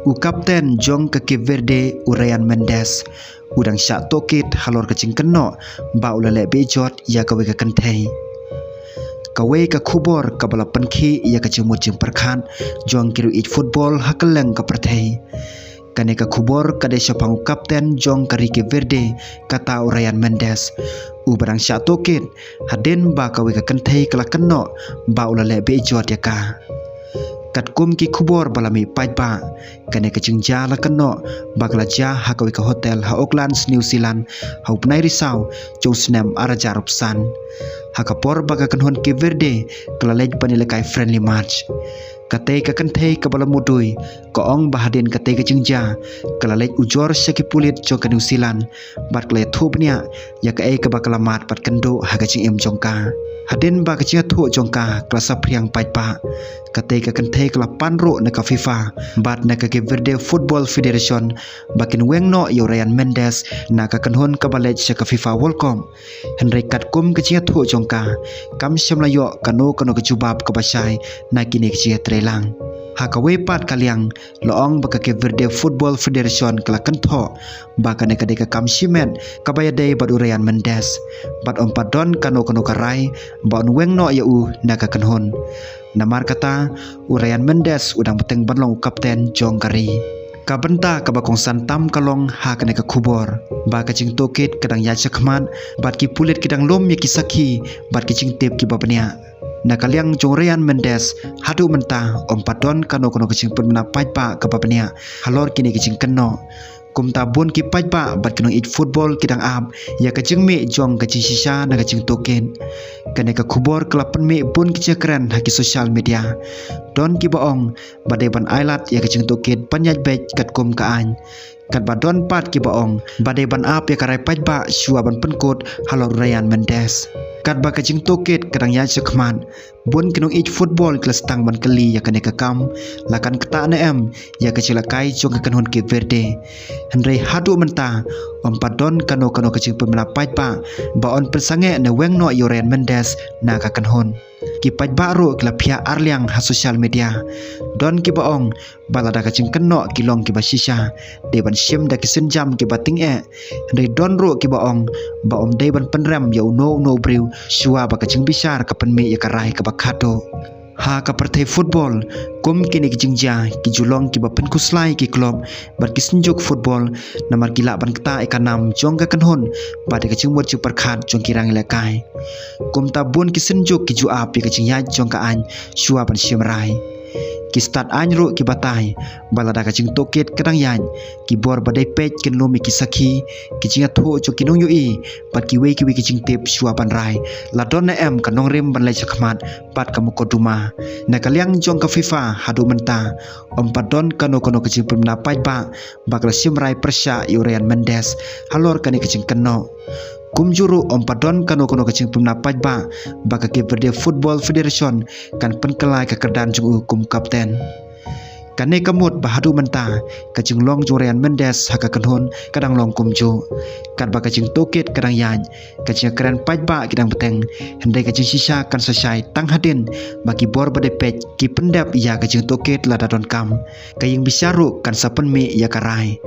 U kapten jong ke Cape Verde Ryan Mendes udang syak tokit halor kecing keno ba ulale bejot ya kawe ka kentai kawe ka khubor ka bala penki ya ka cimut jing perkhan jong kiru it football hakeleng ka perthai kane ka khubor ka de sapang kapten jong ka Cape Verde kata Ryan Mendes u barang syak tokit haden ba kawe ka kentai kala keno ba ulale bejot ya ka kat kum ki khubor balami paipa kane kaching jala kano bagla ja hakawi ka hotel ha Auckland New Zealand ha upnai risau jong snem araja rupsan hakapor baga kanhon Cape Verde kala lej panile kai friendly match kate ka kantei ka bala mudui ko ong bahaden kate ka jingja kala lej ujor seki pulit jong ka New Zealand bat kle thubnya ya ka e ka bakala mat pat kando ha ka ching em jongka haden ba ka chia thu jongka klasa priang paipa kate ka kantei kala panro na ka FIFA bat na ka Cape Verde Football Federation bakin wengno yo Ryan Mendes na ka kanhon ka balej sa ka FIFA World Cup henry kat kum ka chia thu jongka kam shamla yo kano ka jubab ka basai na kini ka chia trelang hakawe pat kaliang loong baka Cape Verde Football Federation kala kentho baka ne kadeka kam simen kabaya day badu Ryan Mendes bat ompadon kano karai ba on wengno ya u naga kanhon namar kata Ryan Mendes udang peteng banlong kapten jong kari kabenta kabakong santam kalong ha kane ka khubor ba kaching tokit kadang ya chakman bat ki pulit kidang lom ya kisaki bat kicing tip ki babnya nakaliang jong Ryan Mendes hadu mentah ompadon kano kecing pemna paipa ka babnya halor kini kicing keno kumta bon ki paipa bat keno it football kidang ab ya kacing mi jong kacing sisa na kacing token kane ka khubor kelapan mi bon kicakran haki social media don ki baong badai ban ailat ya kacing token panyaj baik kat kum ka an kat badon pat ki baong badai ban ab ya karai paipa shua ban penkot halor Ryan Mendes kat ba kacing toket kadang ya sekman bon kinong ich football kelas tang ban keli ya kane kakam lakan kata na em ya kecilakai jong kanhon Cape Verde henry hadu menta ompadon kano kacing pemena paipa ba on persange na wengno yo Ryan Mendes na ka kanhon ki paipa ro kla phia arliang ha social media don ki baong balada kacing keno kilong ki basisha deban sim da kisenjam ki bating henry don ro ki baong ba om deban penram ya no brew shua ba kacing bisar kapan me ya karai ka bakado ha ka partai football kum kini kijingja ki julong ki bapen kuslai ki klub bar kisenjuk football namar gila ban kata ikanam jong ka kanhon pada kacing mot perkhat jong kirang lekai kum tabun kisenjuk ki ju api kacing ya jong ka an shua ban simrai ki start anro ki batai balada kacing toket kadang yan ki bor badai pej ken lomi ki sakhi ki jinga tho jo kinong yui pat ki we kicing tip shua ban rai ladon na em kanong rem ban lai chakmat pat kamu koduma na kaliang jong ka FIFA hadu menta ompadon kano kacing pemna paipa bakla simrai persya Ryan Mendes halor kani kacing keno kumjuru ompadon kano kacing pemna paipa baka Cape Verde Football Federation kan penkelai ke kerdan jung hukum kapten kane kamut bahadu menta kacing long jong Ryan Mendes haka kanhon kadang long kumju kat ba kacing toket kadang yan kacing keren paipa kidang beteng hendai kacing sisa kan sesai tang hadin bagi bor bade pej ki pendap ya kacing toket ladadon kam kaying bisaru kan sapen mi ya karai